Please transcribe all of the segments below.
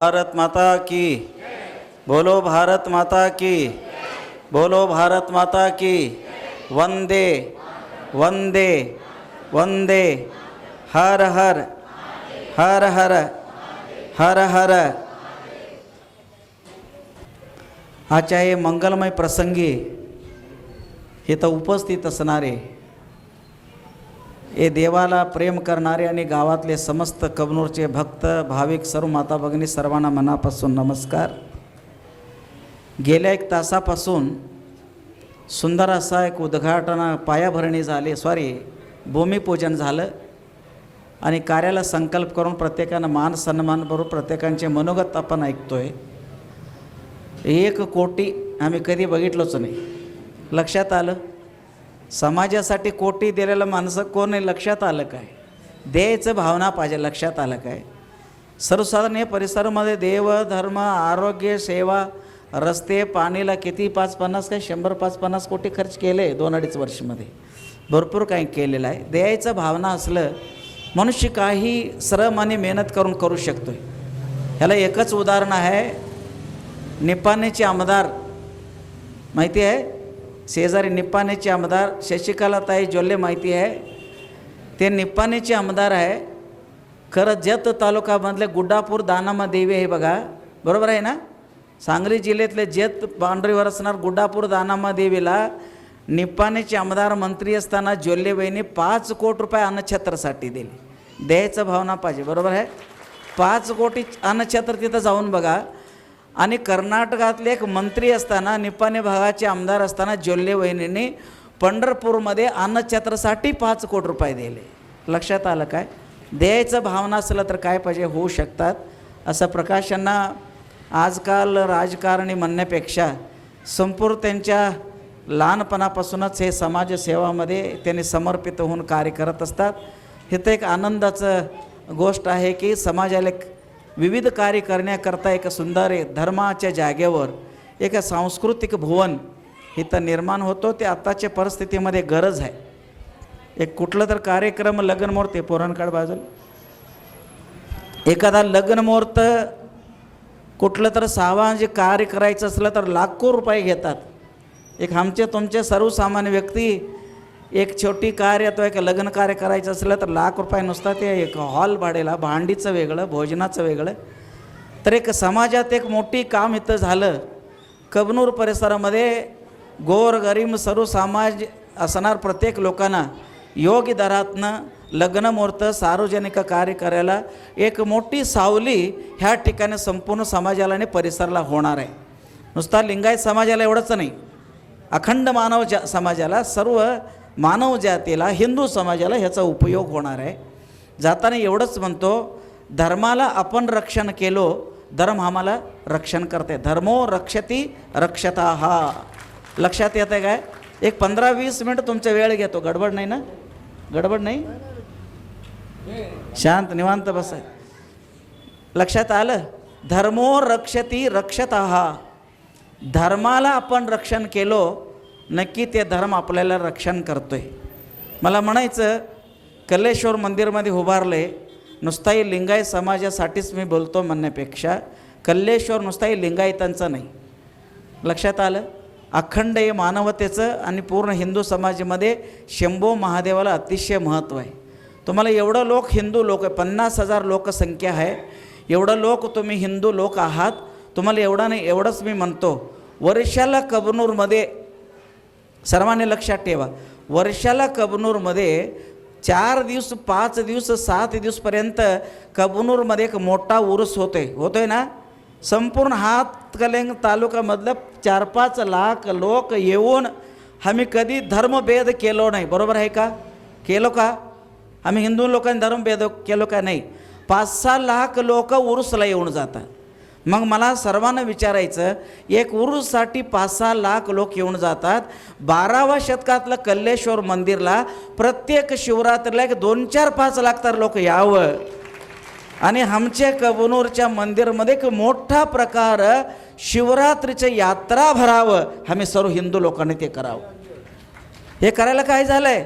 भारत माता की बोलो, भारत माता की बोलो, भारत माता की वंदे वंदे वंदे, हर हर हर हर हर हर। आजच्या हे मंगलमय प्रसंगी इथं उपस्थित असणारे हे देवाला प्रेम करणारे आणि गावातले समस्त कबनूरचे भक्त भाविक सर्व माता भगिनी सर्वांना मनापासून नमस्कार। गेल्या एक तासापासून सुंदर असा एक उद्घाटन पायाभरणी झाली, भूमिपूजन झालं आणि कार्याला संकल्प करून प्रत्येकानं मान सन्मान बरोबर प्रत्येकांचे मनोगत आपण ऐकतोय। 1 कोटी आम्ही कधी बघितलोच नाही। लक्षात आलं समाजासाठी कोटी दिलेलं माणसं कोण आहे, लक्षात आलं काय? द्यायचं भावना पाहिजे, लक्षात आलं काय? सर्वसाधारण हे परिसरामध्ये देव धर्म आरोग्य सेवा रस्ते पाणीला किती 5-50 काय 100-550 कोटी खर्च केले 2-2.5 वर्षामध्ये, भरपूर काही केलेलं आहे। द्यायचं भावना असलं मनुष्य काही श्रम आणि मेहनत करून करू शकतोय। ह्याला एकच उदाहरण आहे, निपाणीचे आमदार माहिती आहे, शेजारी निपाणीचे आमदार शशिकलाताई जोल्ले माहिती आहे, ते निपाणीचे आमदार आहे। खरं जत तालुक्यामधले गुड्डापूर दानामा देवी आहे बघा, बरोबर आहे ना? सांगली जिल्ह्यातले जत बाउंड्रीवर असणार गुड्डापूर दानामा देवीला निपाणीचे आमदार मंत्री असताना जोल्ले बहिणी 5 कोटी रुपये अन्नछत्रसाठी दिले। द्यायचं भावना पाहिजे, बरोबर आहे? 5 कोटी अन्नछत्र तिथं जाऊन बघा। आणि कर्नाटकातले एक मंत्री असताना निपाणी भागाचे आमदार असताना जोल्ले वहिनींनी पंढरपूरमध्ये अन्नछत्रासाठी 5 कोटी रुपये दिले। लक्षात आलं काय? द्यायचं भावना असलं तर काय पाहिजे, होऊ शकतात। असं प्रकाशांना आजकाल राजकारणी म्हणण्यापेक्षा संपूर्ण त्यांच्या लहानपणापासूनच हे समाजसेवामध्ये त्यांनी समर्पित होऊन कार्य करत असतात। इथं एक आनंदाचं गोष्ट आहे की समाजाला विविध कार्य करण्याकरता एक सुंदर धर्माच्या जागेवर एक सांस्कृतिक भुवन इथं निर्माण होतो। ते आताच्या परिस्थितीमध्ये गरज आहे। एक कुठलं तर कार्यक्रम लग्न मुहूर्त पुरणकाळ बाजूला एखादा लग्न मुहूर्त कुठलं तर सामाजिक कार्य करायचं असलं तर लाखो रुपये घेतात। एक आमचे तुमचे सर्वसामान्य व्यक्ती एक छोटी कार्य अथवा एक लग्न कार्य करायचं असलं तर लाख रुपये नुसता ते एक हॉल भाडेला, भांडीचं वेगळं भोजनाचं वेगळं। तर एक समाजात एक मोठी काम इथं झालं। कबनूर परिसरामध्ये गोरगरीब सर्व समाज असणार प्रत्येक लोकांना योग्य दरातनं लग्न मुहूर्त सार्वजनिक कार्य करायला एक मोठी सावली ह्या ठिकाणी संपूर्ण समाजाला आणि परिसराला होणार आहे। नुसता लिंगायत समाजाला एवढंच नाही, अखंड मानव समाजाला, सर्व मानव जातीला, हिंदू समाजाला ह्याचा उपयोग होणार आहे। जाताना एवढंच म्हणतो, धर्माला आपण रक्षण केलो, धर्म आम्हाला रक्षण करते। धर्मो रक्षती रक्षताः। लक्षात येत आहे काय? एक 15-20 मिनिट तुमचा वेळ घेतो, गडबड नाही ना? गडबड नाही, शांत निवांत बसाय। लक्षात आलं? धर्मो रक्षती रक्षताः। धर्माला आपण रक्षण केलो, नक्की ते धर्म आपल्याला रक्षण करतोय। मला म्हणायचं कल्लेश्वर मंदिरमध्ये उभारले, नुसताही लिंगायत समाजासाठीच मी बोलतो म्हणण्यापेक्षा कल्लेश्वर नुसताही लिंगायतांचं नाही। लक्षात आलं? अखंड हे मानवतेचं आणि पूर्ण हिंदू समाजामध्ये शंभो महादेवाला अतिशय महत्त्व आहे। तुम्हाला एवढं लोक हिंदू लोक आहे, 50,000 लोकसंख्या आहे, एवढं लोक तुम्ही हिंदू लोक आहात। तुम्हाला एवढं नाही, एवढंच मी म्हणतो, वर्षाला कबनूरमध्ये सर्वांनी लक्षात ठेवा, वर्षाला कबनूरमध्ये 4 दिवस 5 दिवस 7 दिवसपर्यंत कबनूरमध्ये एक मोठा उरूस होतोय ना? संपूर्ण हातकणंगले तालुक्यामधलं 4-5 लाख लोक येऊन आम्ही कधी धर्मभेद केलो नाही, बरोबर आहे का? केलो का? आम्ही हिंदू लोकांनी धर्मभेद केलो का? नाही। 5-6 लाख लोक उरूसला येऊन जातात। मग मला सर्वांना विचारायचं, एक उरूससाठी 5-6 लाख लोक येऊन जातात। 12व्या शतकातलं कल्लेश्वर मंदिरला प्रत्येक शिवरात्रीला एक 2-4-5 लाख तर लोक यावं आणि आमच्या कबनूरच्या मंदिरमध्ये एक मोठा प्रकार शिवरात्रीचं यात्रा भरावं, आम्ही सर्व हिंदू लोकांनी ते करावं। हे करायला काय झालंय?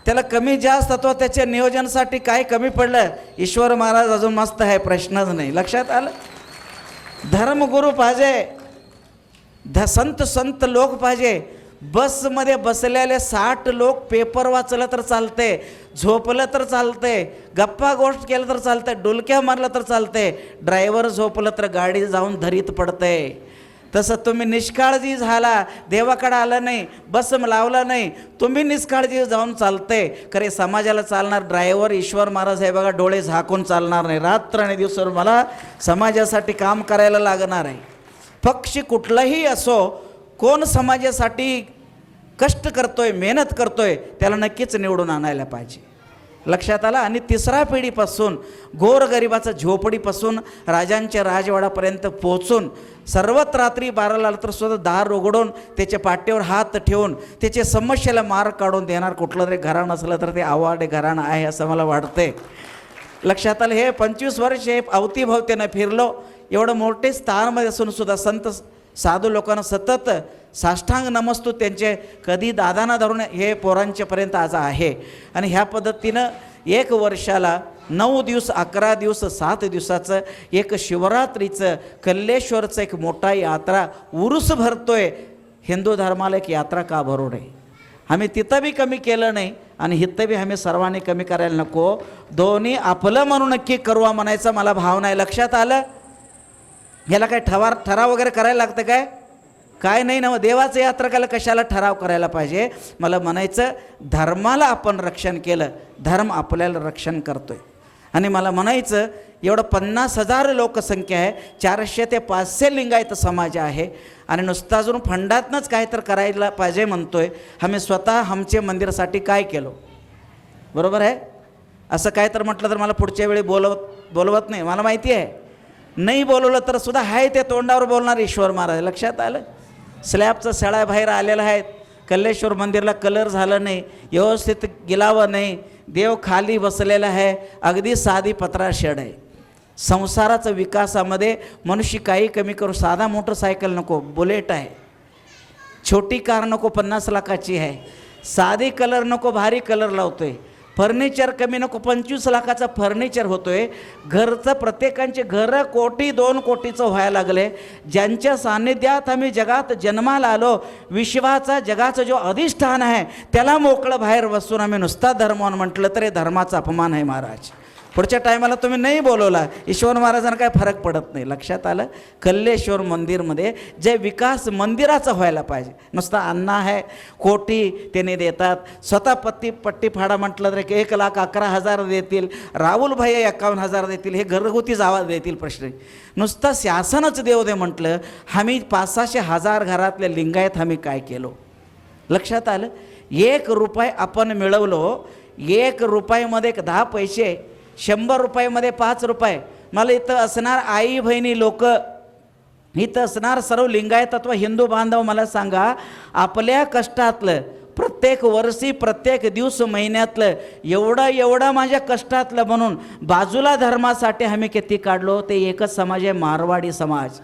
त्याला कमी जास्त अथवा त्याच्या नियोजनासाठी काय कमी पडलं? ईश्वर महाराज अजून मस्त आहे, प्रश्नच नाही। लक्षात आलं? धर्मगुरू पाहिजे, संत लोक पाहिजे. बसमध्ये बसलेले 60 लोक पेपर वाचलं तर चालते, झोपलं तर चालते, गप्पा गोष्ट केलं तर चालते, डुलक्या मारलं तर चालते. ड्रायव्हर झोपलं तर गाडी जाऊन धरीत पडते. तसं तुम्ही निष्काळजी झाला, देवाकडे आला नाही, बस लावला नाही, तुम्ही निष्काळजी जाऊन चालते. खरे समाजाला चालणार ड्रायव्हर ईश्वर महाराज आहे बघा, डोळे झाकून चालणार नाही. रात्र आणि दिवस मला समाजासाठी काम करायला लागणार आहे. पक्ष कुठलाही असो, कोण समाजासाठी कष्ट करतोय, मेहनत करतोय, त्याला नक्कीच निवडून आणायला पाहिजे. लक्षात आलं. आणि तिसऱ्या पिढीपासून, गोरगरिबाचा झोपडीपासून राजांच्या राजवाड्यापर्यंत पोहोचून, सर्वत्र रात्री 12ला तर सुद्धा दार उघडून त्याच्या पाठीवर हात ठेवून त्याच्या समस्येला मार्ग काढून देणार कुठलं तरी घराणं असलं तर ते आवाडे घराणं आहे असं मला वाटते. लक्षात आलं. हे 25 वर्ष हे अवतीभवतीनं फिरलो. एवढं मोठे स्थानमध्ये असून सुद्धा संत साधू लोकांना सतत साष्टांग नमस्तू त्यांचे कधी दादाना धरून हे पोरांच्यापर्यंत आज आहे. आणि ह्या पद्धतीनं 1 वर्षाला 9 दिवस, 11 दिवस, 7 दिवसाचं एक शिवरात्रीचं कल्लेश्वरचं एक मोठा यात्रा उरूस भरतोय. हिंदू धर्माला एक यात्रा का भरू नये? आम्ही तिथं बी कमी केलं नाही आणि इथं बी आम्ही सर्वांनी कमी करायला नको. दोन्ही आपलं म्हणून नक्की करूवा म्हणायचं मला भाव नाही. लक्षात आलं. ह्याला काय ठराव वगैरे करायला लागतं काय? काय नाही ना. देवाचं यात्रा करायला कशाला ठराव करायला पाहिजे? मला म्हणायचं धर्माला आपण रक्षण केलं, धर्म आपल्याला रक्षण करतोय. आणि मला म्हणायचं एवढं 50,000 लोकसंख्या आहे, 400 ते 500 लिंगायत समाज आहे. आणि नुसता अजून फंडातनंच काय तर करायला पाहिजे म्हणतोय. आम्ही स्वतः आमच्या मंदिरासाठी काय केलो? बरोबर आहे. असं काय तर म्हटलं तर मला पुढच्या वेळी बोलवत नाही. मला माहिती आहे, नाही बोलवलं तर सुद्धा आहे ते तोंडावर बोलणार ईश्वर महाराज. लक्षात आलं. स्लॅबचं सळा बाहेर आलेला आहे. कल्लेश्वर मंदिरला कलर झालं नाही, व्यवस्थित गिलावं नाही, देव खाली बसलेला आहे, अगदी साधी पत्रा शेड आहे. संसाराचं विकासामध्ये मनुष्य काही कमी करू. साधा मोटरसायकल नको, बुलेट आहे. छोटी कार नको, 50 लाखाची आहे. साधी कलर नको, भारी कलर लावतोय. फर्निचर कमी नको, 25 लाखाचं फर्निचर होतोय. घरचं प्रत्येकांचे घरं 1-2 कोटीचं व्हायला लागले. ज्यांच्या सान्निध्यात आम्ही जगात जन्माला आलो, विश्वाचा जगाचं जो अधिष्ठान आहे त्याला मोकळं बाहेर बसून आम्ही नुसता धर्म म्हटलं तर हे धर्माचा अपमान आहे महाराज. पुढच्या टायमाला तुम्ही नाही बोलवला, ईश्वर महाराजांना काय फरक पडत नाही. लक्षात आलं. कल्लेश्वर मंदिरमध्ये जे विकास मंदिराचा व्हायला पाहिजे. नुसता अन्न आहे, कोटी त्याने देतात. स्वतः पट्टी फाडा म्हटलं तर 1,11,000 देतील. राहुल भाई 51,000 देतील. हे घरगुती जावा देतील. प्रश्न नुसतं शासनच देऊ दे म्हटलं. आम्ही 500-600 हजार घरातले लिंगायत आम्ही काय केलो? लक्षात आलं. 1 रुपये आपण मिळवलो. 1 रुपयामध्ये 10 पैसे, 100 रुपयामध्ये 5 रुपये. मला इथं असणार आई बहिणी लोक, इथं असणार सर्व लिंगायत अथवा हिंदू बांधव, मला सांगा आपल्या कष्टातलं प्रत्येक वर्षी, प्रत्येक दिवस, महिन्यातलं एवढं माझ्या कष्टातलं म्हणून बाजूला धर्मासाठी आम्ही किती काढलो? ते एकच समाज आहे, मारवाडी समाज.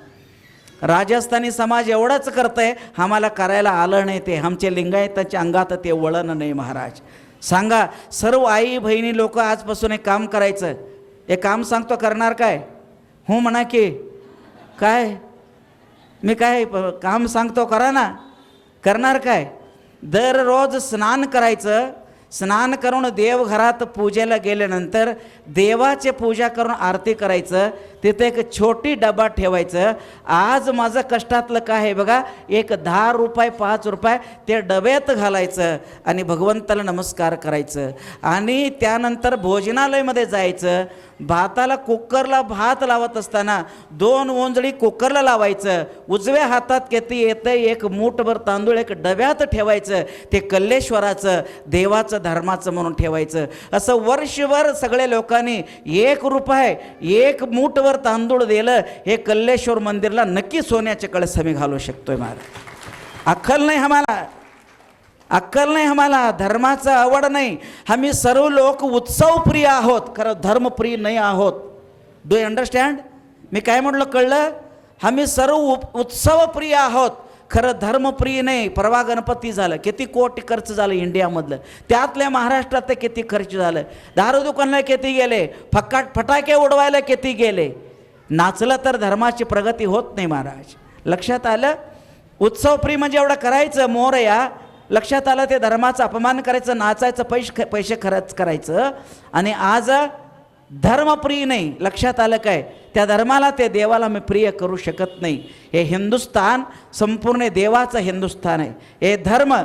राजस्थानी समाज एवढंच करतंय, आम्हाला करायला आलं नाही. ते आमचे लिंगायताच्या अंगात ते वळण नाही महाराज. सांगा सर्व आई बहिणी लोक आजपासून एक काम करायचं. एक काम सांगतो, करणार काय? हो म्हणा की. काय मी काय काम सांगतो करा ना. करणार काय? दररोज स्नान करायचं. स्नान करून देवघरात पूजेला गेल्यानंतर देवाचे पूजा करून आरती करायचं. तिथे एक छोटी डबा ठेवायचं. आज माझं कष्टातलं काय आहे बघा, एक 10 रुपये 5 रुपये ते डब्यात घालायचं आणि भगवंताला नमस्कार करायचं. आणि त्यानंतर भोजनालयमध्ये जायचं. भाताला कुकरला भात लावत असताना 2 ओंजळी कुकरला लावायचं. उजव्या हातात किती येतं, एक मूठभर तांदूळ एक डब्यात ठेवायचं. ते कल्लेश्वराचं, देवाचं, धर्माचं म्हणून ठेवायचं. असं वर्षभर सगळ्या लोकांनी 1 रुपये 1 मूठभर तांदूळ दिलं. हे कल्लेश्वर मंदिरला नक्की सोन्याचे कळस आम्ही घालू शकतोय. महाराज अक्कल नाही आम्हाला, अक्कल नाही आम्हाला, धर्माचं आवड नाही. आम्ही सर्व लोक उत्सवप्रिय आहोत, खरं धर्मप्रिय नाही आहोत. Do you understand? मी काय म्हटलं कळलं? आम्ही सर्व उत्सवप्रिय आहोत, खरं धर्मप्रिय नाही. परवा गणपती झालं, किती कोटी खर्च झालं इंडियामधलं. त्यातल्या महाराष्ट्रात ते किती खर्च झालं. दारू दुकानाला किती गेले, फटाके उडवायला किती गेले. नाचलं तर धर्माची प्रगती होत नाही महाराज. लक्षात आलं. उत्सवप्रिय म्हणजे एवढं करायचं मोरया. लक्षात आलं ते धर्माचा अपमान करायचं, नाचायचं, पैसे खर्च करायचं. आणि आज धर्मप्रिय नाही. लक्षात आलं काय. त्या धर्माला ते देवाला मी प्रिय करू शकत नाही. हे हिंदुस्थान संपूर्ण देवाचं हिंदुस्थान आहे. हे धर्म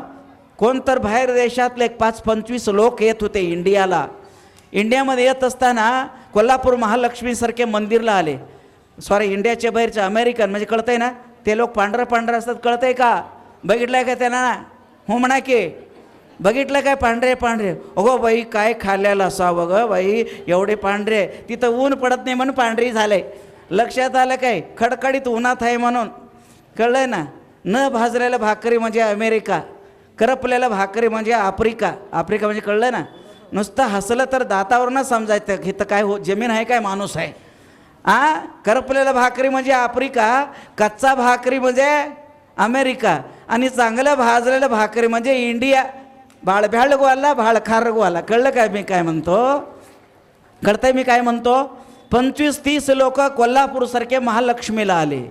कोणतर बाहेर देशातले एक 5-25 लोक येत होते इंडियाला. इंडियामध्ये येत असताना कोल्हापूर महालक्ष्मीसारखे मंदिरला आले. सॉरी, इंडियाच्या बाहेरचे अमेरिकन म्हणजे कळतंय ना, ते लोक पांढरं असतात. कळतंय का? बघितलंय का त्यांना? हो म्हणा की बघितलं काय? पांढरे अगो बाई काय खाल्लेलं असावं ग बाई, एवढे पांढरे. तिथं ऊन पडत नाही म्हणून पांढरी झाले. लक्षात आलं काय? खडखडीत उन्हात आहे म्हणून. कळलंय ना. न भाजलेलं भाकरी म्हणजे अमेरिका, करपलेलं भाकरी म्हणजे आफ्रिका म्हणजे कळलं ना. नुसतं हसलं तर दातावर न समजायचं की तर काय हो जमीन आहे काय माणूस आहे. करपलेलं भाकरी म्हणजे आफ्रिका, कच्चा भाकरी म्हणजे अमेरिका, आणि चांगलं भाजलेलं भाकरी म्हणजे इंडिया. भाळ भ्याळ गोवाला, भाळ खार गोवाला. कळलं काय मी काय म्हणतो? कळतंय मी काय म्हणतो? 25-30 लोक कोल्हापूरसारखे महालक्ष्मीला आले.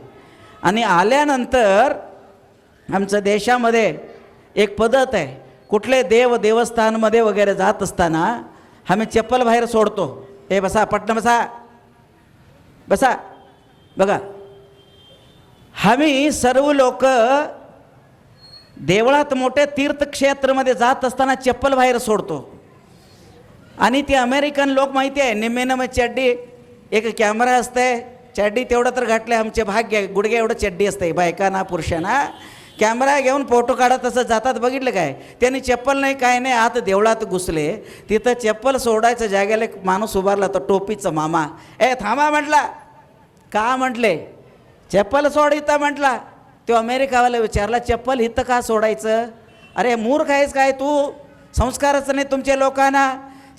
आणि आल्यानंतर आमच्या देशामध्ये एक पद्धत आहे. कुठले देवस्थानमध्ये वगैरे जात असताना आम्ही चप्पल बाहेर सोडतो. ए बसा, पटणं बसा. बघा, आम्ही सर्व लोक देवळात मोठ्या तीर्थक्षेत्रामध्ये जात असताना चप्पल बाहेर सोडतो. आणि ते अमेरिकन लोक माहिती आहे, निम्मेनं मग चड्डी, एक कॅमेरा असते, चड्डी तेवढं तर घातलं आमचे भाग्य, गुडघे एवढं चड्डी असते बायकांना पुरुषांना. कॅमेरा घेऊन फोटो काढत असं जातात. बघितलं काय? त्यांनी चप्पल नाही काय नाही, आत देवळात घुसले. तिथं चप्पल सोडायचं जागेला एक माणूस उभारला, तो टोपीचा मामा. ए थांबा म्हटला. का म्हटले? चप्पल सोड इथं म्हटला. तो अमेरिकावाला विचारला, चप्पल इथं का सोडायचं? अरे मूर्ख आहेस काय तू? संस्कारच नाही तुमच्या लोकांना.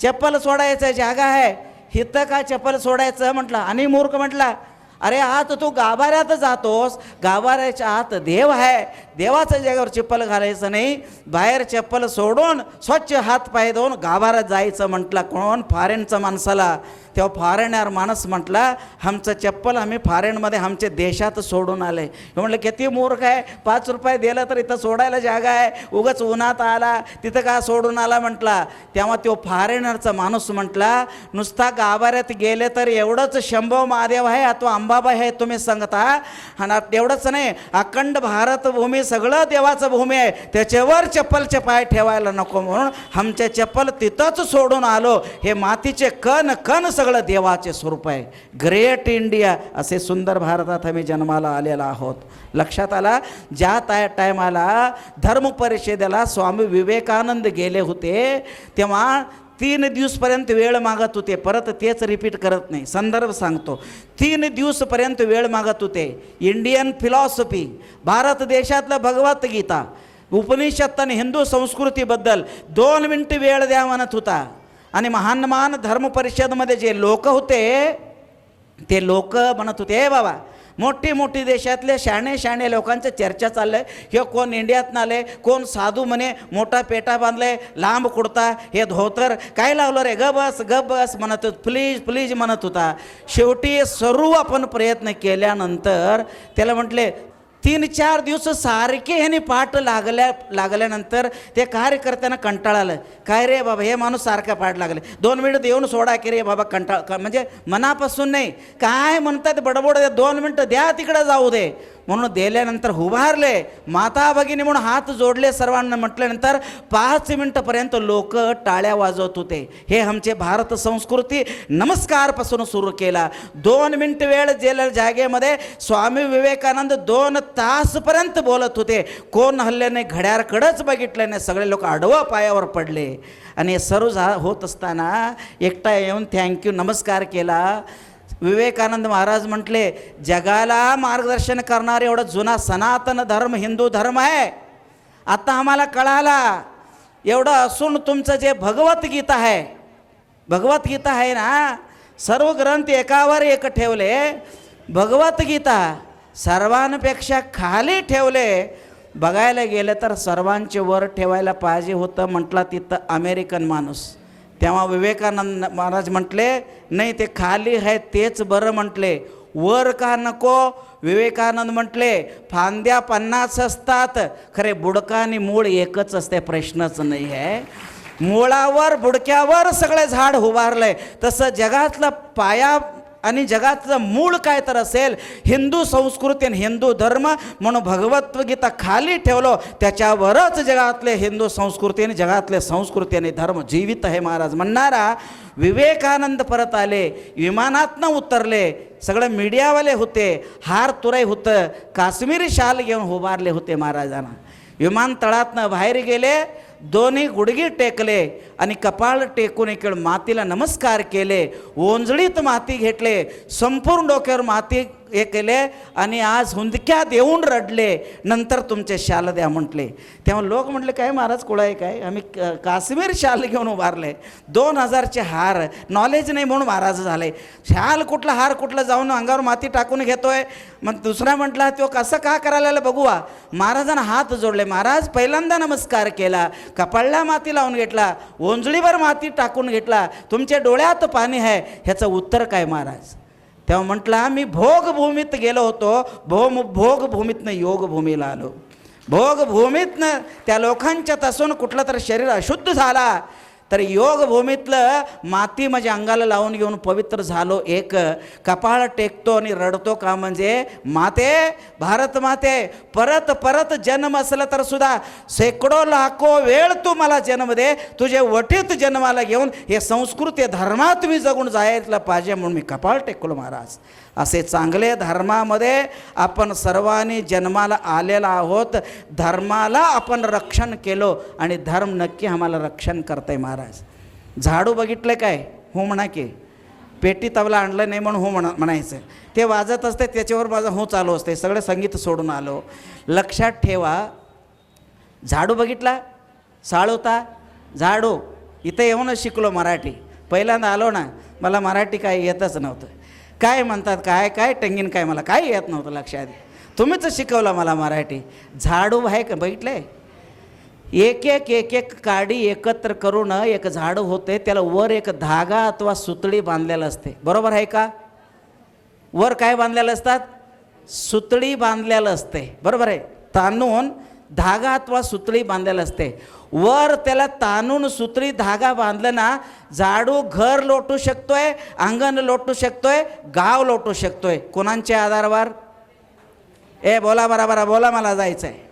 चप्पल सोडायचं जागा आहे, इथं का चप्पल सोडायचं म्हटलं. आणि मूर्ख म्हटला, अरे आत तू गाभाऱ्यात जातोस, गाभाऱ्याच्या आत देव आहे, देवाच्या जागेवर चप्पल घालायचं नाही. बाहेर चप्पल सोडून स्वच्छ हात पाय धुवून गाभाऱ्यात जायचं म्हटलं. कोण? फॉरेनचा माणसाला. तेव्हा फॉरेनर माणूस म्हटला, आमचं चप्पल आम्ही फॉरेनमध्ये आमच्या देशात सोडून आले. म्हटलं किती मूर्ख आहे, 5 रुपये दिलं तर इथं सोडायला जागा आहे, उगाच उन्हात आला तिथं का सोडून आला म्हटला. तेव्हा तो फॉरेनरचा माणूस म्हटला, नुसता गाभाऱ्यात गेले तर एवढंच शंभो महादेव आहे अथवा अंबाबाई आहे तुम्ही सांगता, आणि एवढंच नाही, अखंड भारत भूमी सगळं देवाचं भूमी आहे, त्याच्यावर चप्पलचे पाय ठेवायला नको म्हणून आमचे चप्पल तिथंच सोडून आलो. हे मातीचे कण कण सगळं देवाचे स्वरूप आहे. ग्रेट इंडिया असे सुंदर भारतात आम्ही जन्माला आलेला आहोत. लक्षात आला. ज्या टायमाला धर्म परिषदेला स्वामी विवेकानंद गेले होते तेव्हा 3 दिवसपर्यंत वेळ मागत होते. परत तेच रिपीट करत नाही, संदर्भ सांगतो. 3 दिवसपर्यंत वेळ मागत होते. इंडियन फिलॉसॉफी, भारत देशातलं भगवद्गीता, उपनिषद आणि हिंदू संस्कृतीबद्दल 2 मिनिटं वेळ द्या म्हणत होता. आणि महान धर्म परिषदमध्ये जे लोक होते ते लोक म्हणत होते, हे बाबा मोठी देशातले शाणे लोकांचं चर्चा चाललंय. हे कोण इंडियातनं आले, कोण साधू म्हणे मोठा पेटा बांधलाय, लांब कुडता, हे धोतर काय लावलं रे, ग बस म्हणत होत, प्लीज म्हणत होता. शेवटी सर्व आपण प्रयत्न केल्यानंतर त्याला म्हटले 3-4 दिवस सारखे ह्याने पाठ लागल्यानंतर ते कार्यकर्त्यांना कंटाळा आलं. काय रे बाबा हे माणूस सारखा पाठ लागले, 2 मिनिट देऊन सोडा की रे बाबा, म्हणजे मनापासून नाही, काय म्हणतात बडबड, 2 मिनिटं द्या तिकडं जाऊ दे म्हणून दिल्यानंतर उभारले. माता भगिनी म्हणून हात जोडले सर्वांना. म्हटल्यानंतर 5 मिनिटपर्यंत लोक टाळ्या वाजवत होते. हे आमचे भारत संस्कृती नमस्कारपासून सुरू केला. 2 मिनिट वेळ दिलेल्या जागेमध्ये स्वामी विवेकानंद 2 तासपर्यंत बोलत होते. कोण हल्ल्याने घड्याळकडेच बघितलं नाही, सगळे लोक आडवं पायावर पडले. आणि हे सर्व होत असताना एकटा येऊन थँक्यू नमस्कार केला. विवेकानंद महाराज म्हटले, जगाला मार्गदर्शन करणारे एवढा जुना सनातन धर्म हिंदू धर्म आहे, आता आम्हाला कळाला. एवढं असून तुमचं जे भगवद्गीता आहे ना, सर्व ग्रंथ एकावर एक ठेवले, भगवद्गीता सर्वांपेक्षा खाली ठेवले. बघायला गेलं तर सर्वांचे वर ठेवायला पाहिजे होतं म्हटला तिथं अमेरिकन माणूस. तेव्हा विवेकानंद महाराज म्हटले, नाही ते खाली आहे तेच बरं म्हटले. वर का नको? विवेकानंद म्हटले फांद्या 50 असतात, खरे बुडका आणि मूळ एकच असते, प्रश्नच नाही आहे. मुळावर बुडक्यावर सगळे झाड उभारलंय. तसं जगातला पाया आणि जगातलं मूळ काय तर असेल हिंदू संस्कृती आणि हिंदू धर्म, म्हणून भगवद्गीता खाली ठेवलो, त्याच्यावरच जगातले हिंदू संस्कृती आणि जगातले संस्कृती आणि धर्म जीवित आहे. महाराज म्हणणारा विवेकानंद परत आले, विमानातनं उतरले, सगळं मीडियावाले होते, हार तुराई होतं, काश्मीरी शाल घेऊन उभारले होते महाराजांना. विमानतळातनं बाहेर गेले, दोन्ही गुडघे टेकले आणि कपाळ टेकून इकडे मातीला नमस्कार केले. ओंजळीत माती घेतले, संपूर्ण डोक्यावर माती हे केले आणि आज हुंदक्यात येऊन रडले. नंतर तुमचे शाल द्या म्हटले. तेव्हा लोक म्हटले काय महाराज कुळाय काय, आम्ही काश्मीर शाल घेऊन उभारले, 2000चे हार, नॉलेज नाही म्हणून महाराज झाले. शाल कुठला हार कुठला जाऊन अंगावर माती टाकून घेतोय. मग दुसरा म्हटला तो कसं का करायला बघूवा. महाराजांना हात जोडले. महाराज पहिल्यांदा नमस्कार केला, कपाळला माती लावून घेतला, ओंजळीवर माती टाकून घेतला, तुमच्या डोळ्यात पाणी आहे, ह्याचं उत्तर काय महाराज. तेव्हा म्हटला मी भोगभूमीत गेलो होतो, भोगभूमीतनं योगभूमीला आलो. भोगभूमीतनं त्या लोकांच्यात असून कुठलं तर शरीर अशुद्ध झाला, तर योगभूमीतलं माती माझ्या अंगाला लावून घेऊन पवित्र झालो. एक कपाळ टेकतो आणि रडतो का म्हणजे माते, भारत माते, परत परत जन्म असलं तर सुद्धा शेकडो लाखो वेळ तू मला जन्म दे, तुझे वटीत जन्माला घेऊन हे संस्कृती धर्मात मी जगून जायला पाहिजे म्हणून मी कपाळ टेकलो महाराज. असे चांगले धर्मामध्ये आपण सर्वांनी जन्माला आलेला आहोत. धर्माला आपण रक्षण केलो आणि धर्म नक्की आम्हाला रक्षण करताय महाराज. झाडू बघितलं काय, हो म्हणा की. पेटी तबला आणलं नाही म्हणून हो म्हणायचं, ते वाजत असते त्याच्यावर माझं हो चालू असते, सगळं संगीत सोडून आलो. लक्षात ठेवा, झाडू बघितला, साळोता झाडू, इथं येऊनच शिकलो मराठी. पहिल्यांदा आलो ना, मला मराठी काय येतच नव्हतं. काय म्हणतात काय काय टंगीन काय, मला काय येत नव्हतं लक्षात. तुम्हीच शिकवलं मला मराठी. झाडू आहे का बघितलंय, एक एक एक एक काडी एकत्र करून एक झाडू होते, त्याला वर एक धागा अथवा सुतळी बांधलेलं असते, बरोबर आहे का. वर काय बांधलेलं असतात, सुतळी बांधलेलं असते, बरोबर आहे. ताणून धागा अथवा सुतळी बांधलेलं असते. वर त्याला ताणून सुतळी धागा बांधलं ना, झाडू घर लोटू शकतोय, अंगण लोटू शकतोय, गाव लोटू शकतोय. कोणाच्या आधारावर, ए बोला बराबर बोला, मला जायचं आहे.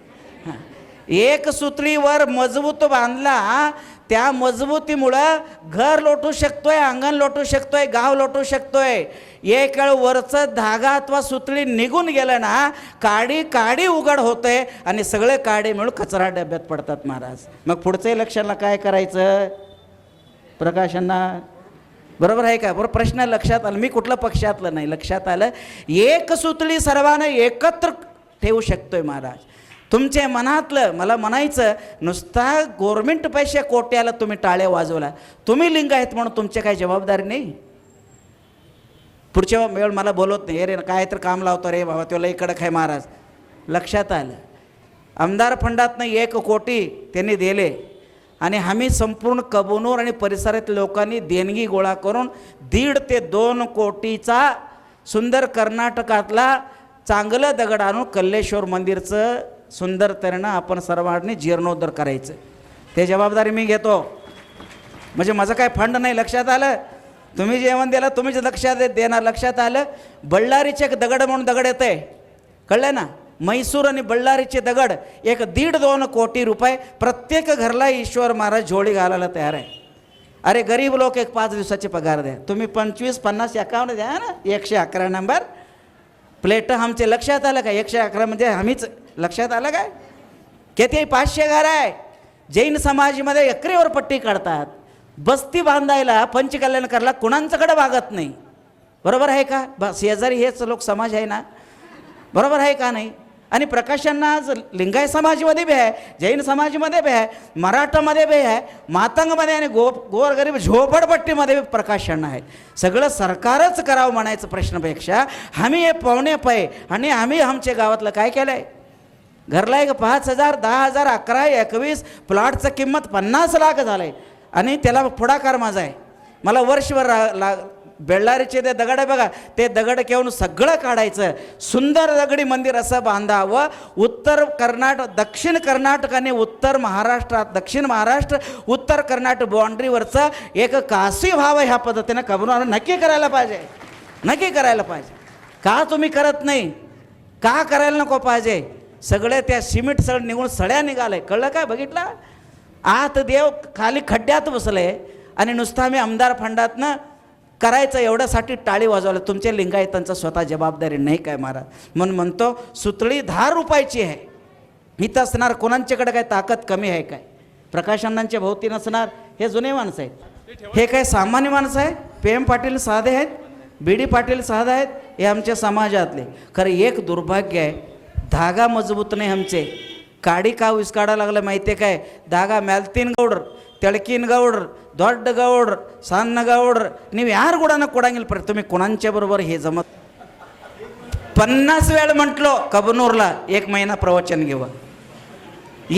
एक सुतळीवर मजबूत बांधला, त्या मजबूतीमुळं घर लोटू शकतोय, अंगण लोटू शकतोय, गाव लोटू शकतोय. एक वेळ वरचं धागा अथवा सुतळी निघून गेलं ना, काडी काडी उघड होते आणि सगळे काडी मिळून कचरा डब्यात पडतात महाराज. मग पुढच्या इलेक्शनला काय करायचं, प्रकाशांना, बरोबर आहे का. बरोबर प्रश्न लक्षात आला. मी कुठल्या पक्षातलं नाही, लक्षात आलं. एक सुतळी सर्वांना एकत्र ठेवू शकतोय महाराज. तुमच्या मनातलं मला म्हणायचं, नुसता गव्हर्नमेंट पैसे कोट्याला तुम्ही टाळे वाजवला, तुम्ही लिंग आहेत म्हणून तुमची काही जबाबदारी नाही. पुढच्या वेळ मला बोलत नाही, अरे काय तर काम लावतो रे बाबा, तो लई कडक आहे महाराज. लक्षात आलं. आमदार फंडातनं 1 कोटी त्यांनी दिले आणि आम्ही संपूर्ण कबनूर आणि परिसरातील लोकांनी देणगी गोळा करून 1.5 ते 2 कोटीचा सुंदर कर्नाटकातला चांगलं दगड आणून कल्लेश्वर मंदिरचं सुंदर तऱ्हेनं आपण सर्वांनी जीर्णोद्धार करायचं. ते जबाबदारी मी घेतो. म्हणजे माझं काय फंड नाही, लक्षात आलं. तुम्ही जेवण दिलं तुम्हीच लक्षात देणार, लक्षात आलं. बಳ್ಳारीचे एक दगड म्हणून दगड येते, कळलं ना. म्हैसूर आणि बಳ್ಳारीचे दगड 1.5-2 कोटी रुपये. प्रत्येक घरला ईश्वर महाराज जोडी घालायला तयार आहे. अरे गरीब लोक एक 5 दिवसाचे पगार द्या, तुम्ही 25, 50, 51 द्या ना. 111 नंबर प्लेट आमचे, लक्षात आलं का. 111 म्हणजे आम्हीच, लक्षात आलं काय. किती 500 घर आहे. जैन समाजामध्ये एकरीवर पट्टी काढतात. बस्ती बांधायला पंचकल्याण करायला कुणांच्याकडे वागत नाही, बरोबर आहे का. बस शेजारी हेच लोक समाज आहे ना, बरोबर आहे का नाही. आणि प्रकाशांना आज लिंगायत समाजामध्ये बी आहे, जैन समाजामध्ये बी आहे, मराठामध्ये बी आहे, मातंगमध्ये आणि गोरगरीब झोपडपट्टीमध्ये बी प्रकाशांना आहे. सगळं सरकारच करावं म्हणायचं प्रश्नापेक्षा आम्ही हे पाहुणे पाय आणि आम्ही आमच्या गावातलं काय केलं आहे. घरला एक 5,000, 10,000, 11, 21 प्लॉटचं किंमत 50 लाख झालं आहे आणि त्याला पुढाकार माझा आहे. मला वर्षभर बेळ्ळारीचे ते दगड आहे बघा, ते दगड घेऊन सगळं काढायचं, सुंदर दगडी मंदिर असं बांधावं. उत्तर कर्नाटक, दक्षिण कर्नाटक आणि उत्तर महाराष्ट्रात, दक्षिण महाराष्ट्र उत्तर कर्नाटक बाँड्रीवरचं एक काशी व्हावं ह्या पद्धतीनं कबनूर नक्की करायला पाहिजे, नक्की करायला पाहिजे. का तुम्ही करत नाही? का करायला नको पाहिजे? सगळे त्या सिमेंट सळ निघून सळ्या निघाले, कळलं काय? बघितलं? आत देव खाली खड्ड्यात बसले आणि नुसतं आम्ही आमदार फंडातनं करायचं एवढ्यासाठी टाळी वाजवलं. तुमच्या लिंगायतांचा स्वतः जबाबदारी नाही काय महाराज? म्हणून म्हणतो सुतळी 10 रुपयाची आहे. इथं असणार कोणांच्याकडे काय ताकद कमी आहे काय? प्रकाश अण्णांच्या भोवती नसणार. हे जुने माणसं आहेत, हे काय सामान्य माणसं आहे? PM पाटील साधे आहेत, BD पाटील साधे आहेत, हे आमच्या समाजातले. खरं एक दुर्भाग्य आहे, धागा मजबूत नाही आमचे. काडी का विस्काडा लागलं माहिती आहे काय? धागा ಮ್ಯಾಲ್ತಿನ ಗೌಡ್ರು, ತೆಳಕಿನ ಗೌಡ್ರು, ದೊಡ್ಡ ಗೌಡ್ರು, ಸಣ್ಣ ಗೌಡ್ರು, ನೀವು ಯಾರು ಕೂಡ ಕೊಡಂಗಿಲ್ಲ. तुम्ही कोणांच्या बरोबर हे जमत. 50 वेळ म्हटलो कबनूरला 1 महिना प्रवचन घेऊ,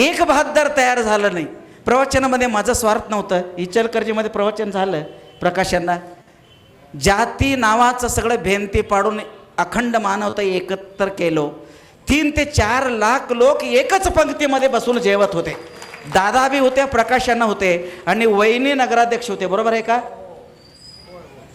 एक बहादर तयार झालं नाही. प्रवचनामध्ये माझं स्वार्थ नव्हतं. इचलकरंजीमध्ये प्रवचन झालं प्रकाशांना, जाती नावाचं सगळं भेंती पाडून अखंड मानवता एकत्र केलो. 3 ते 4 लाख लोक एकच पंक्तीमध्ये बसून जेवत होते. दादा बी होते, प्रकाशांना होते आणि वहिनी नगराध्यक्ष होते. बरोबर आहे का?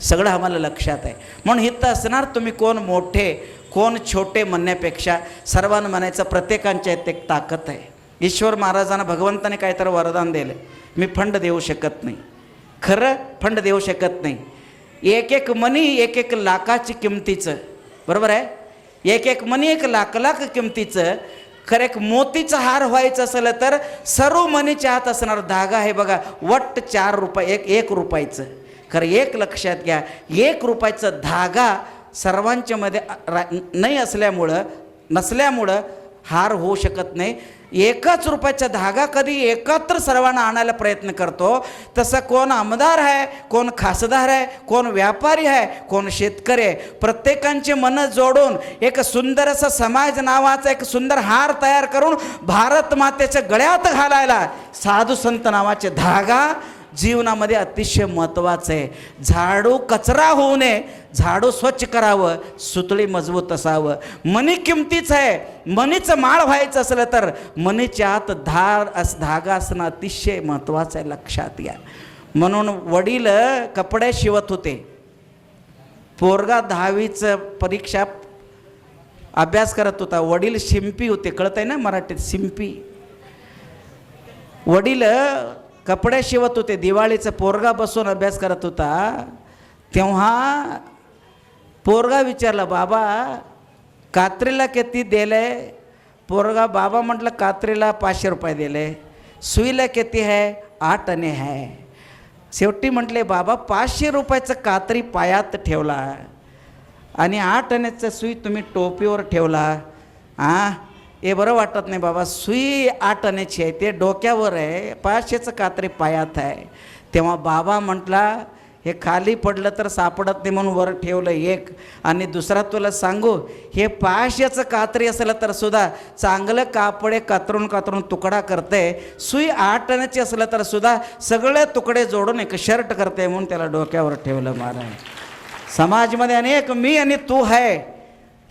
सगळं आम्हाला लक्षात आहे. म्हणून इथं असणार तुम्ही कोण मोठे कोण छोटे म्हणण्यापेक्षा सर्वांना म्हणायचं प्रत्येकांच्या यात एक ताकद आहे. ईश्वर महाराजांना भगवंताने काहीतरी वरदान दिलं. मी फंड देऊ शकत नाही, खरं फंड देऊ शकत नाही. एक मनी 1 लाखाची किमतीचं, बरोबर आहे? एक मनी 1 लाख किमतीचं. खरं एक मोतीचा हार व्हायचं असेल तर सर्व मनीच्या हात असणार धागा आहे बघा, वट्ट 4 रुपये, 1 रुपयाचं. खरं एक लक्षात घ्या, 1 रुपयाचं धागा सर्वांच्या मध्ये नाही नसल्यामुळं हार होऊ शकत नाही. 1 रुपयाचा धागा कधी एकत्र सर्वांना आणायला प्रयत्न करतो. तसं कोण आमदार आहे, कोण खासदार आहे, कोण व्यापारी आहे, कोण शेतकरी आहे, प्रत्येकांची मनं जोडून एक सुंदर असं समाज नावाचा एक सुंदर हार तयार करून भारत मातेच्या गळ्यात घालायला साधू संत नावाचे धागा जीवनामध्ये अतिशय महत्त्वाचं आहे. झाडू कचरा होऊ नये, झाडू स्वच्छ करावं, सुतळी मजबूत असावं. मनी किमतीच आहे. मनीचं माळ व्हायचं असलं तर मनीच्या आत धागा असणं अतिशय महत्त्वाचं आहे, लक्षात घ्या. म्हणून वडील कपडे शिवत होते. पोरगा 10वीचं परीक्षा अभ्यास करत होता. वडील शिंपी होते, कळत आहे ना मराठीत, शिंपी. वडील कपडे शिवत होते. दिवाळीचं पोरगा बसून अभ्यास करत होता. तेव्हा पोरगा विचारला, बाबा कात्रीला किती दिले? पोरगा बाबा म्हटलं कात्रीला 500 रुपये दिले. सुईला किती आहे? 8 आणे आहे. शेवटी म्हटले, बाबा 500 रुपयाचं कात्री पायात ठेवला आणि 8 आण्याचं सुई तुम्ही टोपीवर ठेवला. हे बरं वाटत नाही बाबा. सुई 8 आण्याची आहे, ते डोक्यावर आहे, 500चं कात्री पायात आहे. तेव्हा बाबा म्हटला, हे खाली पडलं तर सापडत नाही म्हणून वर ठेवलं एक. आणि दुसरा तुला सांगू, हे 500चं कात्री असलं तर सुद्धा चांगलं कापडे कातरून तुकडा करते. सुई 8 आण्याची असलं तर सुद्धा सगळे तुकडे जोडून एक शर्ट करते म्हणून त्याला डोक्यावर ठेवलं. महाराज समाजमध्ये अनेक मी आणि तू आहे,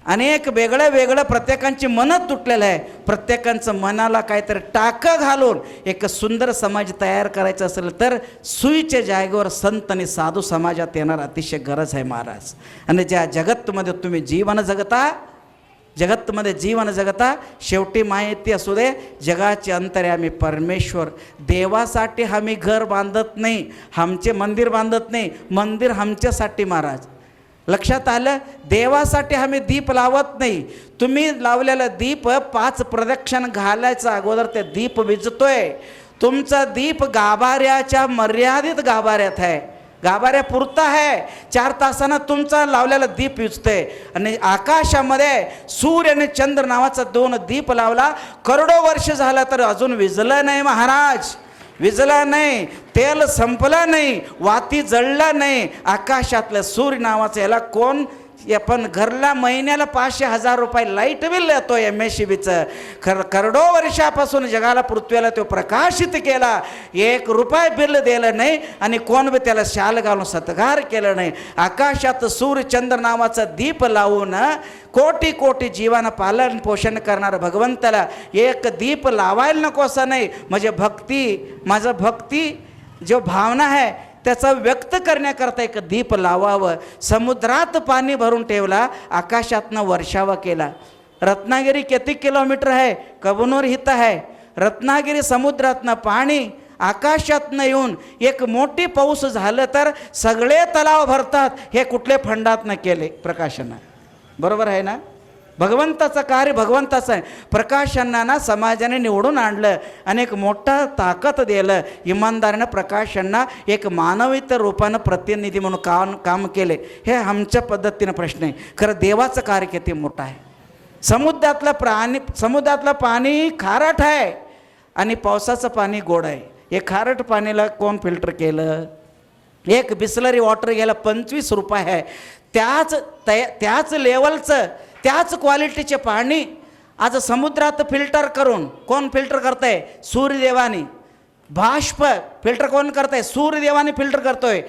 अनेक वेगळं प्रत्येकांची मनं तुटलेलं आहे. प्रत्येकांचं मनाला काहीतरी टाकं घालून एक सुंदर समाज तयार करायचं असेल तर सुईच्या जागेवर संत आणि साधू समाजात येणार अतिशय गरज आहे महाराज. आणि ज्या जगतमध्ये तुम्ही जगतमध्ये जीवन जगता, शेवटी माहिती असू दे, जगाचे अंतर्यामी परमेश्वर. देवासाठी आम्ही घर बांधत नाही, आमचे मंदिर बांधत नाही, मंदिर आमच्यासाठी महाराज. लक्षात आलं? देवासाठी आम्ही दीप लावत नाही. तुम्ही लावलेला दीप 5 प्रदक्षिण घालायचा अगोदर ते दीप विजतोय. तुमचा दीप गाभाऱ्याच्या मर्यादित गाभाऱ्यात आहे, गाभाऱ्या पुरता आहे. 4 तासानं तुमचा लावलेला दीप विजतोय. आणि आकाशामध्ये सूर्य आणि चंद्र नावाचा 2 दीप लावला, करोडो वर्ष झालं तर अजून विजलं नाही महाराज, विजला नाही, तेल संपलं नाही, वाती जळला नाही. आकाशातलं सूर्य नावाचं याला कोण पण घरला महिन्याला 500,000 रुपये लाईट बिल येतो MSCBचं. करोडो वर्षापासून जगाला पृथ्वीला तो प्रकाशित केला, 1 रुपया बिल दिलं नाही आणि कोण बी त्याला शाल घालून सत्कार केलं नाही. आकाशात सूर्यचंद्र नावाचा दीप लावून कोटी कोटी जीवानं पालन पोषण करणारं भगवंताला एक दीप लावायला नको असं नाही. म्हणजे माझं भक्ती जो भावना आहे त्याचा व्यक्त करण्याकरता एक दीप लावावं. समुद्रात पाणी भरून ठेवला, आकाशातनं वर्षावा केला. रत्नागिरी किती किलोमीटर आहे, कबनूर हित आहे. रत्नागिरी समुद्रातनं पाणी आकाशातनं येऊन एक मोठी पाऊस झालं तर सगळे तलाव भरतात. हे कुठले फंडातनं केले? प्रकाशनं. बरोबर आहे ना? भगवंताचं कार्य भगवंताचं आहे. प्रकाशांना समाजाने निवडून आणलं आणि एक मोठा ताकद दिलं. इमानदारीनं प्रकाशांना एक मानवीत रूपानं प्रतिनिधी म्हणून काम केले. हे आमच्या पद्धतीनं प्रश्न आहे. खरं देवाचं कार्य किती मोठं आहे. समुद्रातलं पाणी खारट आहे आणि पावसाचं पाणी गोड आहे. हे खारट पाणीला कोण फिल्टर केलं? एक बिस्लरी वॉटर गेला 25 रुपये आहे. त्याच लेवलचं त्याच क्वालिटीचे पाणी आज समुद्रात फिल्टर करून कोण फिल्टर करतंय? सूर्यदेवाने. बाष्प फिल्टर कोण करतंय? सूर्यदेवाने फिल्टर करतोय.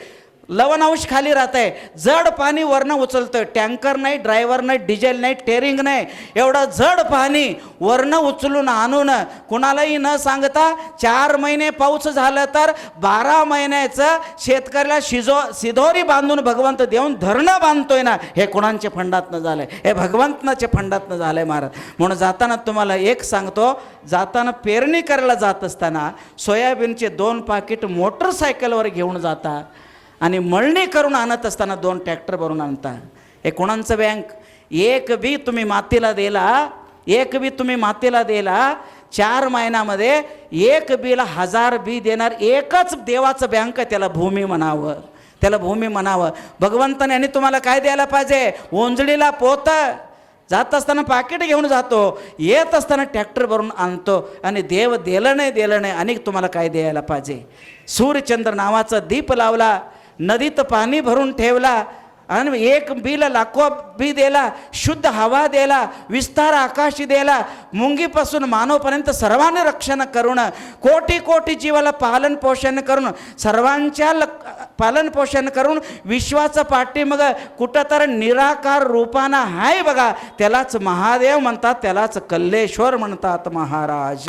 लवणांश खाली राहत आहे, जड पाणी वरनं उचलतोय. टँकर नाही, ड्रायव्हर नाही, डिझेल नाही, टेरिंग नाही, एवढं जड पाणी वरनं उचलून आणून कुणालाही न सांगता 4 महिने पाऊस झालं तर 12 महिन्याचं शेतकऱ्याला शिदोरी बांधून भगवंत देऊन धरणं बांधतोय ना. हे कुणांच्या फंडातनं झालंय? हे भगवंताच्या फंडातनं झालंय महाराज. म्हणून जाताना तुम्हाला एक सांगतो, जाताना पेरणी करायला जात असताना सोयाबीनचे 2 पाकिट मोटरसायकलवर घेऊन जाता आणि मळणी करून आणत असताना 2 ट्रॅक्टर भरून आणता. हे कोणाचं बँक? एक बी तुम्ही मातीला दिला 4 महिन्यामध्ये 1 बीला 1000 बी देणार एकच देवाचं बँक. त्याला भूमी म्हणावं. भगवंताने आणि तुम्हाला काय द्यायला पाहिजे? ओंजळीला पोत. जात असताना पाकिट घेऊन जातो, येत असताना ट्रॅक्टर भरून आणतो. आणि देव दिलं नाही आणि तुम्हाला काय द्यायला पाहिजे? सूर्यचंद्र नावाचा दीप लावला, नदीत पाणी भरून ठेवला आणि 1 बीला लाखो बी दिला, शुद्ध हवा दिला, विस्तार आकाश दिला. मुंगीपासून मानवपर्यंत सर्वांना रक्षण करून कोटी कोटी जीवाला पालन पोषण करून सर्वांच्या पालन पोषण करून विश्वाचं पाठीमाग कुठं तर निराकार रूपानं हाय बघा. त्यालाच महादेव म्हणतात, त्यालाच कल्लेश्वर म्हणतात महाराज.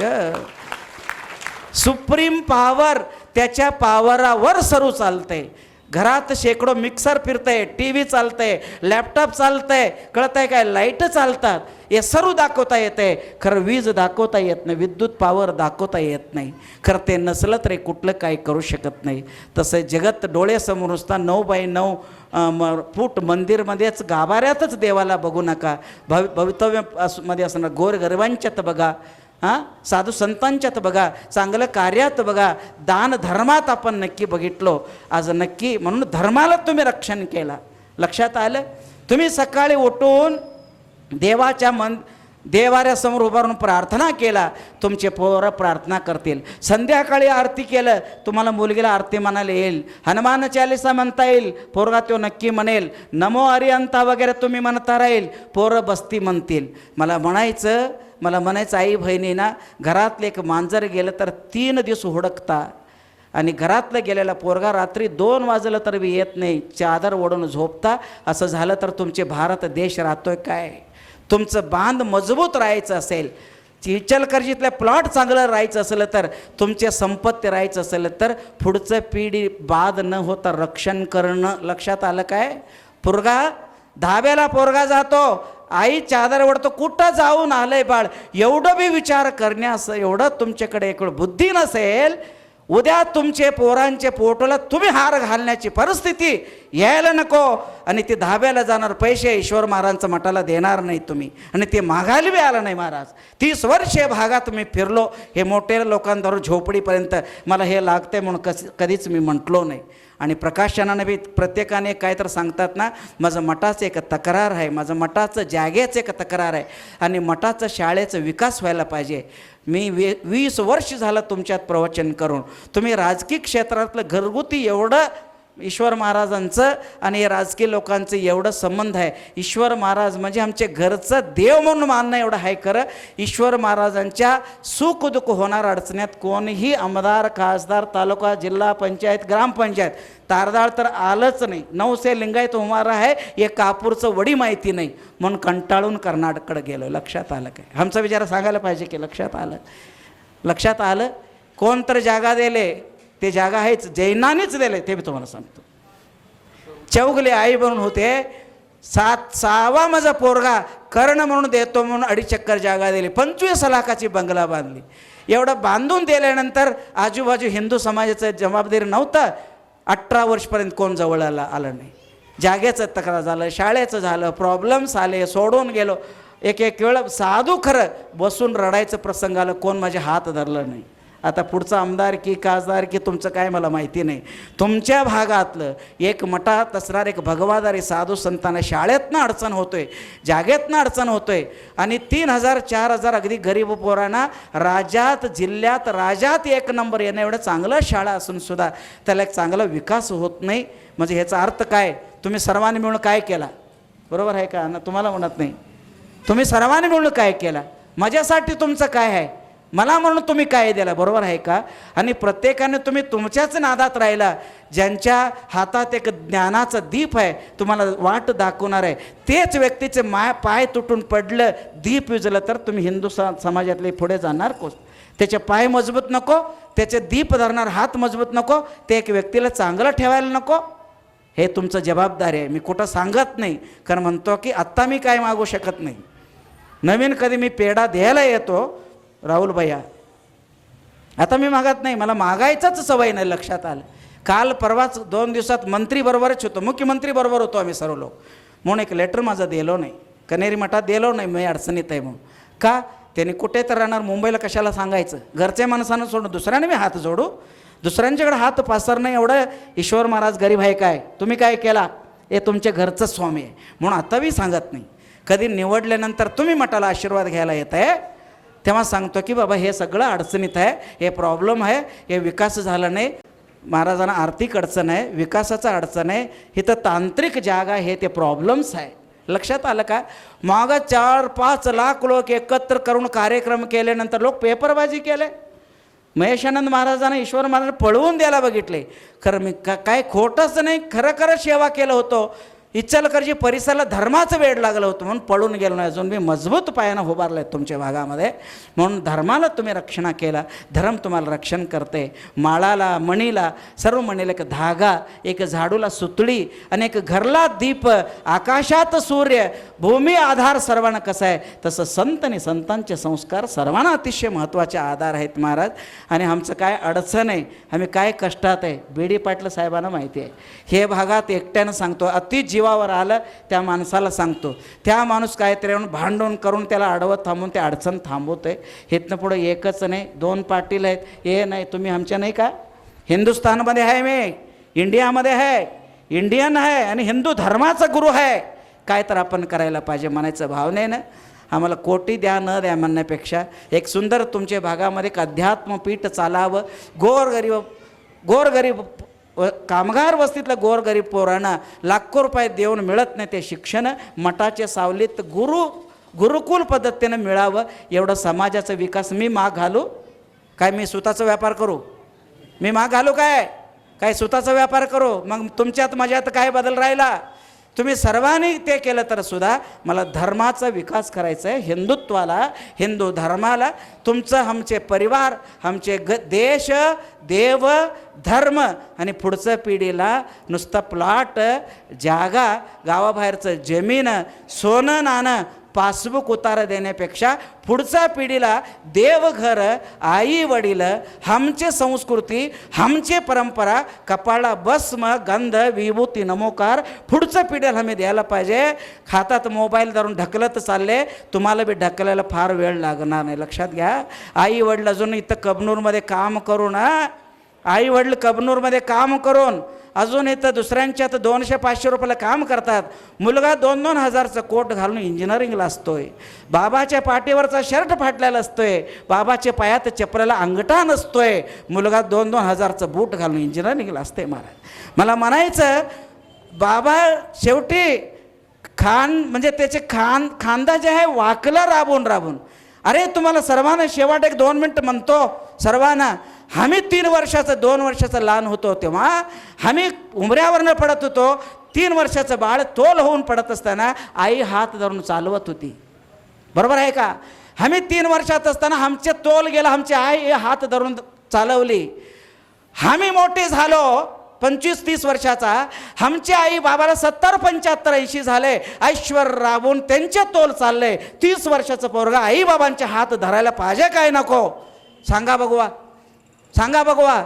सुप्रीम पॉवर, त्याच्या पावरावर सर्व चालते. घरात शेकडो मिक्सर फिरतंय, TV चालतंय, लॅपटॉप चालतंय, कळतंय काय? लाईट चालतात. हे सर्व दाखवता येतंय. खरं वीज दाखवता येत नाही, विद्युत पॉवर दाखवता येत नाही. खरं ते नसलं तरी कुठलं काही करू शकत नाही. तसं जगत डोळ्यासमोर नुसता 9 बाय 9 फूट मंदिरमध्येच गाभाऱ्यातच देवाला बघू नका. भवितव्यामध्ये असणार गोरगरिबांच्यात बघा, साधू संतांच्यात बघा, चांगलं कार्यात बघा, दान धर्मात आपण नक्की बघितलो. आज नक्की म्हणून धर्माला तुम्ही रक्षण केला. लक्षात आलं? तुम्ही सकाळी उठून देवाऱ्यासमोर उभारून प्रार्थना केला, तुमचे पोरं प्रार्थना करतील. संध्याकाळी आरती केलं, तुम्हाला मुलगीला आरती म्हणायला येईल. हनुमान चालीसा म्हणता येईल, पोरगा तो नक्की म्हणेल. नमो अरिहंता वगैरे तुम्ही म्हणता राहील, पोरं बस्ती म्हणतील. मला म्हणायचं आई बहिणीना, घरातलं एक मांजर गेलं तर 3 दिवस हुडकता आणि घरातलं गेलेला पोरगा रात्री 2 वाजलं तर बी येत नाही, चादर ओढून झोपता. असं झालं तर तुमचे भारत देश राहतोय काय? तुमचं बांध मजबूत राहायचं असेल, इचलकरंजीतल्या प्लॉट चांगलं राहायचं असेल तर, तुमचे संपत्ती राहायचं असेल तर पुढचं पिढी बाद न होता रक्षण करणं. लक्षात आलं काय? धाब्याला पोरगा जातो, आई चादर ओढतो, कुठं जाऊन आलंय बाळ, एवढं बी विचार करण्यास एवढं तुमच्याकडे एक बुद्धी नसेल, उद्या तुमचे पोरांचे पोटला तुम्ही हार घालण्याची परिस्थिती यायला नको. आणि ते धाब्याला जाणार पैसे ईश्वर महाराजांच्या मठाला देणार नाही तुम्ही, आणि ते मागायला बी आलं नाही. महाराज 30 वर्षे भागात मी फिरलो, हे मोठे लोकांबरोबर झोपडीपर्यंत मला हे लागतंय म्हणून कधीच मी म्हटलो नाही. आणि प्रकाशनानं बी प्रत्येकाने काय तर सांगतात ना, माझं मठाचं एक तक्रार आहे, माझं मठाचं जागेचं एक तक्रार आहे आणि मठाचं शाळेचं विकास व्हायला पाहिजे. मी 20 वर्ष झालं तुमच्यात प्रवचन करून, तुम्ही राजकीय क्षेत्रातलं घरगुती एवढं ईश्वर महाराजांचं आणि हे राजकीय लोकांचं एवढं संबंध आहे. ईश्वर महाराज म्हणजे आमचे घरचं देव म्हणून मानणं एवढं आहे खरं. ईश्वर महाराजांच्या सुख दुःख होणार अडचण्यात कोणीही आमदार, खासदार, तालुका, जिल्हा पंचायत, ग्रामपंचायत, तारदाळ तर आलंच नाही. 900 लिंगायत उमारा आहे, एक कापूरचं वडी माहिती नाही म्हणून कंटाळून कर्नाटककडे गेलो. लक्षात आलं काय? आमचा विचार सांगायला पाहिजे की लक्षात आलं. लक्षात आलं. कोण तर जागा दिले, ते जागा आहेच जैनानीच दिले, ते मी तुम्हाला सांगतो. चौगले आई बनून होते, 6वा माझा पोरगा कर्ण म्हणून देतो म्हणून 2.5 चक्कर जागा दिली, 25 लाखाची बंगला बांधली. एवढं बांधून दिल्यानंतर आजूबाजू हिंदू समाजाचं जबाबदारी नव्हतं. 18 वर्षपर्यंत कोण जवळ आलं नाही. जागेचं तक्रार झालं, शाळेचं झालं, प्रॉब्लेम्स आले, सोडून गेलो. एक वेळ साधू खरं बसून रडायचं प्रसंग आलं, कोण माझे हात धरलं नाही. आता पुढचं आमदार की खासदार की तुमचं काय मला माहिती नाही. तुमच्या भागातलं एक मठात असणार एक भगवादारी साधू संतांना शाळेतनं अडचण होतोय, जागेतनं अडचण होतोय आणि 3000 4000 अगदी गरीब पोरांना राज्यात जिल्ह्यात राज्यात 1 नंबर येणं एवढं चांगलं शाळा असून सुद्धा त्याला एक चांगला विकास होत नाही. म्हणजे ह्याचा अर्थ काय? तुम्ही सर्वांनी मिळून काय केला? बरोबर आहे का? तुम्हाला म्हणत नाही, तुम्ही सर्वांनी मिळून काय केला? माझ्यासाठी तुमचं काय आहे? मला म्हणून तुम्ही काय दिला? बरोबर आहे का? आणि प्रत्येकाने तुम्ही तुमच्याच नादात राहिला. ज्यांच्या हातात एक ज्ञानाचा दीप आहे, तुम्हाला वाट दाखवणार आहे, तेच व्यक्तीचे पाय तुटून पडलं, दीप विजलं तर तुम्ही हिंदू समाजातले पुढे जाणार कोण? त्याचे पाय मजबूत नको, त्याचे दीप धरणार हात मजबूत नको, ते एक व्यक्तीला चांगलं ठेवायला नको. हे तुमचं जबाबदारी आहे. मी कुठं सांगत नाही, कारण म्हणतो की आत्ता मी काय मागू शकत नाही. नवीन कधी मी पेढा द्यायला येतो राहुल भैया, आता मी मागत नाही, मला मागायचाच सवय नाही. लक्षात आलं. काल परवाच 2 दिवसात मंत्री बरोबरच होतो, मुख्यमंत्री बरोबर होतो आम्ही सर्व लोक. म्हणून एक लेटर माझं दिलो नाही, कनेरी मठात दिलो नाही, मी अडचणीत आहे म्हणून. का? त्यांनी कुठे तर राहणार, मुंबईला कशाला सांगायचं? घरच्या माणसानं सोडून दुसऱ्याने मी हात जोडू? दुसऱ्यांच्याकडे हात पासरणं एवढं ईश्वर महाराज गरीब आहे काय? तुम्ही काय केला? हे तुमच्या घरचं स्वामी आहे म्हणून आता मी सांगत नाही. कधी निवडल्यानंतर तुम्ही मठाला आशीर्वाद घ्यायला येत आहे तेव्हा सांगतो की बाबा हे सगळं अडचणीत आहे, हे प्रॉब्लेम आहे, हे विकास झाला नाही. महाराजांना आर्थिक अडचण आहे, विकासाचं अडचण आहे, इथं तांत्रिक जागा हे ते प्रॉब्लेम्स आहे. लक्षात आलं का? मागं 4-5 लाख लोक एकत्र करून कार्यक्रम केल्यानंतर लोक पेपरबाजी केले. महेशानंद महाराजांना ईश्वर महाराज पळवून द्यायला बघितले. खरं मी काय खोटंच नाही, खरं सेवा केलं होतं. इचलकरंजी परिसराला धर्माचं वेड लागलं होतं म्हणून पळून गेलो नाही. अजून मी मजबूत पायानं उभारलं आहे तुमच्या भागामध्ये. म्हणून धर्माला तुम्ही रक्षणा केला, धर्म तुम्हाला रक्षण करते. माळाला, मणीला, सर्व मणीला एक धागा, एक झाडूला सुतळी आणि एक घरला दीप, आकाशात सूर्य, भूमी आधार सर्वांना कसं आहे तसं संत आणि संतांचे संस्कार सर्वांना अतिशय महत्त्वाचे आधार आहेत महाराज. आणि आमचं काय अडचण आहे, आम्ही काय कष्टात आहे, बीडी पाटील साहेबांना माहिती आहे. हे भागात एकट्यानं सांगतो, अति जीवावर आलं त्या माणसाला सांगतो, त्या माणूस काहीतरी येऊन भांडण करून त्याला अडवत थांबून ते अडचण थांबवतोय. इथनं पुढं एकच नाही, 2 पाटील आहेत. हे नाही तुम्ही आमच्या नाही का? हिंदुस्थानमध्ये आहे, मी इंडियामध्ये आहे, इंडियन आहे आणि हिंदू धर्माचा गुरु आहे. काय तर आपण करायला पाहिजे म्हणायचं भावनेनं. आम्हाला कोटी द्या न द्या म्हणण्यापेक्षा एक सुंदर तुमच्या भागामध्ये एक अध्यात्मपीठ चालावं. गोरगरीब कामगार वस्तीतल्या गोरगरीब पोरांना लाखो रुपये देऊन मिळत नाही ते शिक्षण मठाच्या सावलीत गुरुकुल पद्धतीनं मिळावं. एवढं समाजाचा विकास मी माग घालू काय? मी स्वतःचा व्यापार करू? मी माग घालू काय स्वतःचा व्यापार करू? मग तुमच्यात माझ्यात काय बदल राहिला? तुम्ही सर्वांनी ते केलं तर सुद्धा मला धर्माचा विकास करायचा आहे. हिंदुत्वाला, हिंदू धर्माला, तुमचं आमचे परिवार, आमचे देश, देव, धर्म आणि पुढचं पिढीला नुसतं प्लॉट, जागा, गावाबाहेरचं जमीन, सोनं नाणं, पासबुक उतारा देण्यापेक्षा पुढच्या पिढीला देवघर, आई वडील, आमचे संस्कृती, आमचे परंपरा, कपाळा भस्म, गंध, विभूती, नमोकार पुढच्या पिढीला आम्ही द्यायला पाहिजे. हातात मोबाईल धरून ढकलत चालले, तुम्हाला बी ढकलायला फार वेळ लागणार नाही. लक्षात घ्या. आई वडील अजून इथं कबनूरमध्ये काम करून आई वडील कबनूरमध्ये काम करून अजून इथं दुसऱ्यांच्यात 200-500 रुपयाला काम करतात. मुलगा 2-2 हजारचं कोट घालून इंजिनिअरिंगला असतोय. बाबाच्या पाठीवरचा शर्ट फाटलेला असतोय. बाबाच्या पायात चपलाला अंगठा नसतोय. मुलगा 2-2 हजारचं बूट घालून इंजिनिअरिंगला असतोय. महाराज मला म्हणायचं, बाबा शेवटी म्हणजे त्याचे खांदा जे आहे वाकला राबून राबून. अरे तुम्हाला सर्वांना शेवट 1-2 मिनटं म्हणतो सर्वांना. आम्ही 3 वर्षाचं 2 वर्षाचं लहान होतो तेव्हा आम्ही उमऱ्यावरनं पडत होतो. 3 वर्षाचं बाळ तोल होऊन पडत असताना आई हात धरून चालवत होती. बरोबर आहे का? आम्ही 3 वर्षात असताना आमचे तोल गेला, आमची आई हात धरून चालवली. आम्ही मोठे झालो 25-30 वर्षाचा, आमच्या आई बाबाला 70-75-80 झाले. ऐश्वर राबून त्यांच्या तोल चालले. 30 वर्षाचं पोरगा आई बाबांचे हात धरायला पाहिजे काय नको? सांगा बघवा, सांगा बघवा.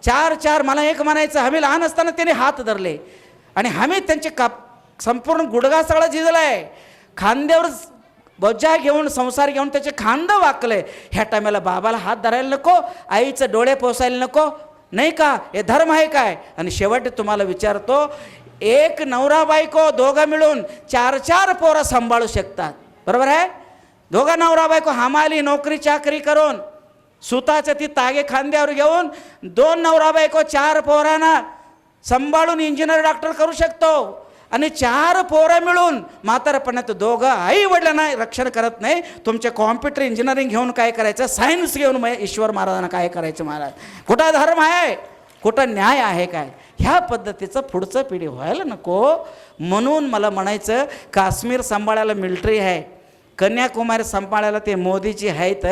4 मला एक म्हणायचं, आम्ही लहान असताना त्याने हात धरले आणि आम्ही त्यांचे संपूर्ण गुडघा सगळा झिजलाय. खांद्यावर बोजा घेऊन संसार घेऊन त्याचे खांदं वाकले. ह्या टायमाला बाबाला हात धरायला नको, आईचं डोळे पोसायला नको, नाही का? हे धर्म आहे काय? आणि शेवट तुम्हाला विचारतो, एक नवरा बायको दोघं मिळून 4 पोरं सांभाळू शकतात. बरोबर आहे? दोघं नवरा बायको हमाली नोकरी चाकरी करून सुताचं ती तागे खांद्यावर घेऊन 2 नवरा बायको 4 पोरांना सांभाळून इंजिनियर डॉक्टर करू शकतो. आणि 4 पोरं मिळून म्हातारपणात दोघं आई वडिलांना रक्षण करत नाही. तुमचे कॉम्प्युटर इंजिनिअरिंग घेऊन काय करायचं, सायन्स घेऊन ईश्वर महाराजांना काय करायचं? महाराज कुठं धर्म आहे, कुठं न्याय आहे काय? ह्या पद्धतीचं पुढचं पिढी व्हायला नको. म्हणून मला म्हणायचं, काश्मीर सांभाळायला मिलिटरी आहे, कन्याकुमारी सांभाळायला ते मोदीजी आहेत.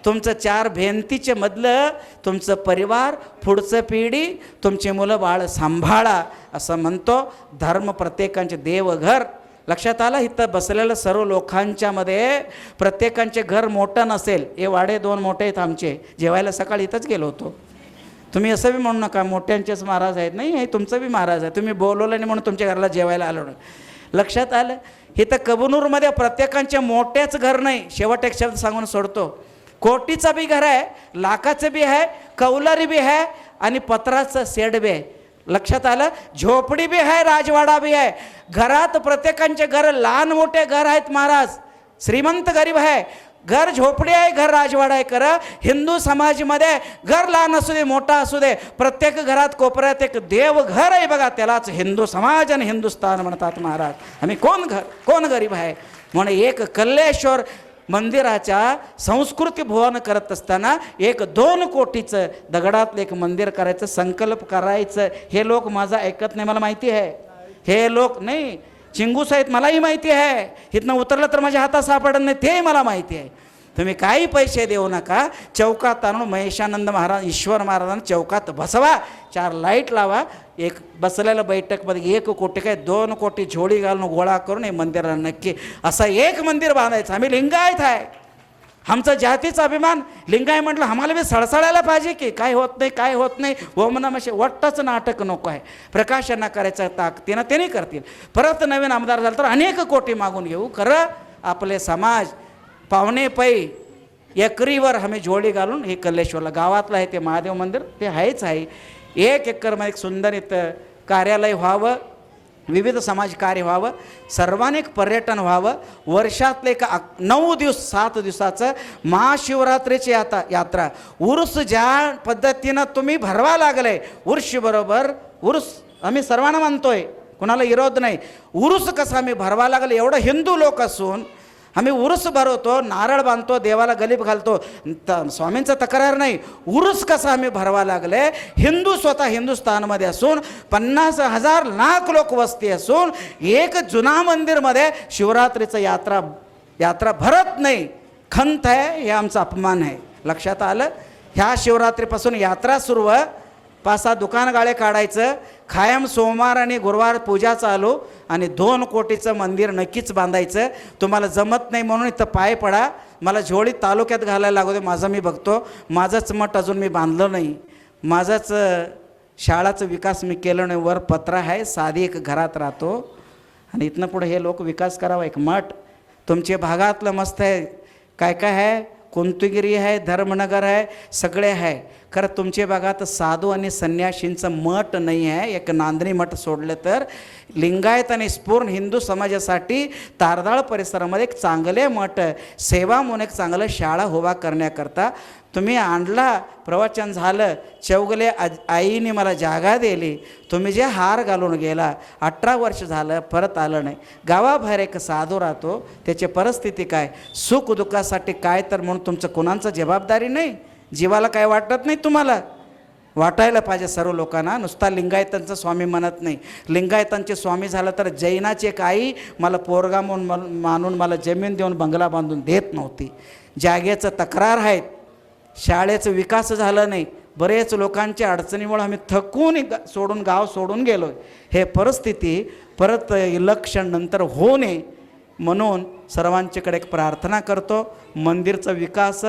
तुमचं 4 भिंतीचे मधलं तुमचं परिवार, पुढचं पिढी, तुमची मुलं बाळ सांभाळा असं म्हणतो. धर्म प्रत्येकांचे देवघर. लक्षात आलं? इथं बसलेलं सर्व लोकांच्या मध्ये प्रत्येकांचे घर मोठं नसेल. हे वाडे 2 मोठे आहेत आमचे. जेवायला सकाळी इथंच गेलो होतो. तुम्ही असं बी म्हणू नका मोठ्यांचेच महाराज आहेत. नाही, हे तुमचं बी महाराज आहे. तुम्ही बोलवलं नाही म्हणून तुमच्या घराला जेवायला आलो नाही. लक्षात आलं? इथं कबनूरमध्ये प्रत्येकांचे मोठेच घर नाही. शेवट एक शब्द सांगून सोडतो. कोटीचं बी घर आहे, लाखाचं बी आहे, कौलारी बी आहे आणि पत्राचं शेड बी आहे. लक्षात आलं? झोपडी बी आहे, राजवाडा बी आहे. घरात प्रत्येकांचे घर लहान मोठे घर आहेत महाराज. श्रीमंत गरीब आहे, घर झोपडी आहे, घर राजवाडा आहे. खरं हिंदू समाजामध्ये घर लहान असू दे मोठा असू दे, प्रत्येक घरात कोपऱ्यात एक देवघर आहे बघा. त्यालाच हिंदू समाज आणि हिंदुस्थान म्हणतात महाराज. आम्ही कोण गरीब आहे? म्हणून एक कल्लेश्वर मंदिराच्या संस्कृती भुवन करत असताना 1-2 कोटीचं दगडातलं एक मंदिर करायचं संकल्प करायचं. हे लोक माझं ऐकत नाही, मला माहिती आहे. हे लोक नाही चिंगूस आहेत, मलाही माहिती आहे. इथनं उतरलं तर माझ्या हातात सापडत नाही, ते मला माहिती आहे. तुम्ही काही पैसे देऊ नका. चौकात आणून महेशानंद महाराज ईश्वर महाराजांना चौकात बसवा, 4 लाईट लावा. एक बसलेलं बैठकमध्ये 1 कोटी काय 2 कोटी झोळी घालून गोळा करून हे मंदिराला नक्की असं एक मंदिर बांधायचं. आम्ही लिंगायत आहे, आमचा जातीचा अभिमान. लिंगाय म्हटलं आम्हाला बी सळसळायला पाहिजे की काय होत नाही, काय होत नाही. ओम नमः शिवाय वट्टाचं नाटक नको आहे. प्रकाशांना करायचं ताकदीनं त्यांनी करतील. परत नवीन आमदार झालं तर अनेक कोटी मागून घेऊ. खरं आपले समाज पावणे पै एकरीवर आम्ही जोडी घालून हे कल्लेश्वरला गावातलं आहे ते महादेव मंदिर ते आहेच आहे. 1 एकरमध्ये एक सुंदर इथं कार्यालय व्हावं, विविध समाज कार्य व्हावं, सर्वांनिक पर्यटन व्हावं. वर्षातले 9 दिवस 7 दिवसाचं महाशिवरात्रीची यात्रा उर्स ज्या पद्धतीनं तुम्ही भरवा लागले, उर्षबरोबर उर्स आम्ही सर्वांना मानतोय, कुणाला विरोध नाही. उर्स कसा आम्ही भरवा लागले, एवढं हिंदू लोक असून आम्ही उरूस भरवतो, नारळ बांधतो, देवाला गलीब घालतो. स्वामींचा तक्रार नाही. उरूस कसा आम्ही भरवा लागले. हिंदू स्वतः हिंदुस्थानमध्ये असून 50,000 लाख लोक वस्ती असून एक जुना मंदिरमध्ये शिवरात्रीचं यात्रा भरत नाही. खंत आहे, हे आमचा अपमान आहे. लक्षात आलं? ह्या शिवरात्रीपासून यात्रा सुरू. 5-6 दुकान गाळे काढायचं. कायम सोमवार आणि गुरुवार पूजा चालू आणि 2 कोटीचं मंदिर नक्कीच बांधायचं. तुम्हाला जमत नाही म्हणून इथं पाय पडा. मला झोळी तालुक्यात घालायला लागू दे. माझं मी बघतो. माझंच मठ अजून मी बांधलं नाही. माझंच शाळाचं विकास मी केलं नाही. वर पत्र आहे, साधी एक घरात राहतो आणि इथनं पुढे हे लोक विकास करावा. एक मठ तुमच्या भागातलं मस्त आहे. काय काय आहे? कुंतगिरी आहे, धर्मनगर आहे, सगळे आहे. खरं तुमचे बघा तर साधू आणि संन्याशींचं मठ नाही आहे, एक नांदणी मठ सोडलं तर लिंगायत आणि स्फूर्ण हिंदू समाजासाठी तारदाळ परिसरामध्ये एक चांगले मठ सेवा म्हणून एक चांगलं शाळा उभा करण्याकरता तुम्ही आणला. प्रवचन झालं, चौगले आईने मला जागा दिली, तुम्ही जे हार घालून गेला, 18 वर्ष झालं परत आलं नाही. गावाबाहेर एक साधू राहतो, त्याची परिस्थिती काय, सुख दुःखासाठी काय तर म्हणून तुमचं कोणाचं जबाबदारी नाही. जीवाला काय वाटत नाही तुम्हाला? वाटायला पाहिजे सर्व लोकांना. नुसता लिंगायतांचा स्वामी म्हणत नाही. लिंगायतांचे स्वामी झालं तर जैनाचे काही मला पोरगा म्हणून मानून मला जमीन देऊन बंगला बांधून देत नव्हती. जागेचं तक्रार आहेत, शाळेचं विकास झालं नाही, बरेच लोकांच्या अडचणीमुळे आम्ही थकून गाव सोडून गेलो. हे परिस्थिती परत इलेक्शन नंतर होऊ नये म्हणून सर्वांच्याकडे एक प्रार्थना करतो. मंदिरचा विकास,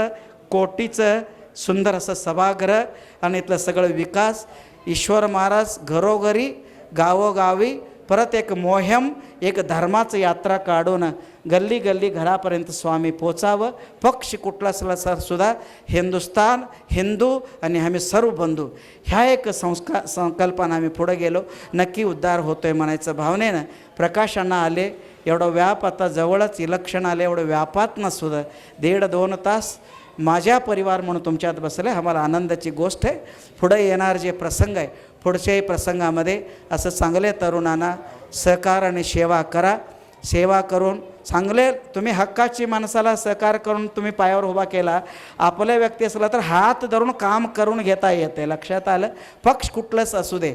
कोटीचं सुंदर असं सभागृह आणि इथलं सगळं विकास, ईश्वर महाराज घरोघरी गावोगावी परत एक मोहीम, एक धर्माचं यात्रा काढून गल्ली गल्ली घरापर्यंत स्वामी पोचावं. पक्ष कुठला असला सर सुद्धा हिंदुस्तान हिंदू आणि आम्ही सर्व बंधू ह्या एक संकल्पना आम्ही पुढे गेलो, नक्की उद्धार होतोय म्हणायचं भावनेनं. प्रकाशांना आले, एवढं व्याप आता जवळच इलेक्शन आले, एवढं व्यापातनं सुद्धा 1.5-2 तास माझ्या परिवार म्हणून तुमच्यात बसले, आम्हाला आनंदाची गोष्ट आहे. पुढे येणार जे प्रसंग आहे, पुढच्याही प्रसंगामध्ये असं चांगले तरुणांना सहकार आणि सेवा करा. सेवा करून चांगले तुम्ही हक्काची माणसाला सहकार करून तुम्ही पायावर उभा केला. आपल्या व्यक्ती असला तर हात धरून काम करून घेता येते. लक्षात आलं? पक्ष कुठलंच असू दे,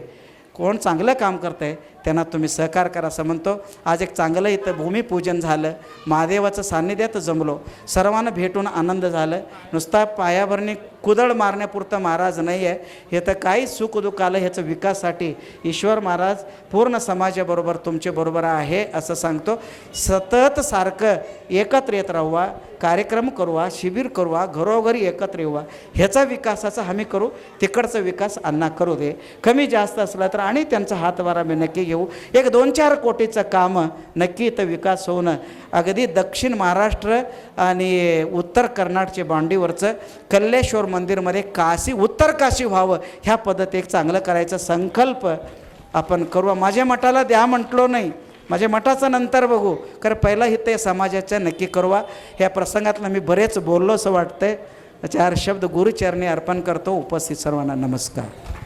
कोण चांगलं काम करतं आहे त्यांना तुम्ही सहकार करा असं म्हणतो. आज एक चांगलं इथं भूमिपूजन झालं, महादेवाचं सान्निध्यात जमलो, सर्वांना भेटून आनंद झालं. नुसता पायाभरणी कुदळ मारण्यापुरतं महाराज नाही आहे, हे तर काही सुखदुःख आलं ह्याचं विकासासाठी ईश्वर महाराज पूर्ण समाजाबरोबर तुमच्याबरोबर आहे असं सांगतो. सतत सारखं एकत्र येत राहूवा, कार्यक्रम करूवा, शिबिर करूवा, घरोघरी एकत्र येऊवा, ह्याचा विकासाचा हमी करू. तिकडचा विकास अण्णा करू दे. कमी जास्त असला तर आणि त्यांचा हातभार आम्ही नक्की घेऊ. एक 2-4 कोटीचं कामं नक्की इथं विकास होणं, अगदी दक्षिण महाराष्ट्र आणि उत्तर कर्नाटकच्या बांडीवरचं कल्लेश्वर मंदिरमध्ये काशी, उत्तर काशी व्हावं ह्या पद्धती एक चांगलं करायचा संकल्प आपण करू. माझ्या मठाला द्या म्हटलो नाही, माझ्या मठाचं नंतर बघू, कारण पहिला इथं समाजाच्या नक्की करवा. ह्या प्रसंगातलं मी बरेच बोललो असं वाटतंय. 4 शब्द गुरुचरणी अर्पण करतो. उपस्थित सर्वांना नमस्कार.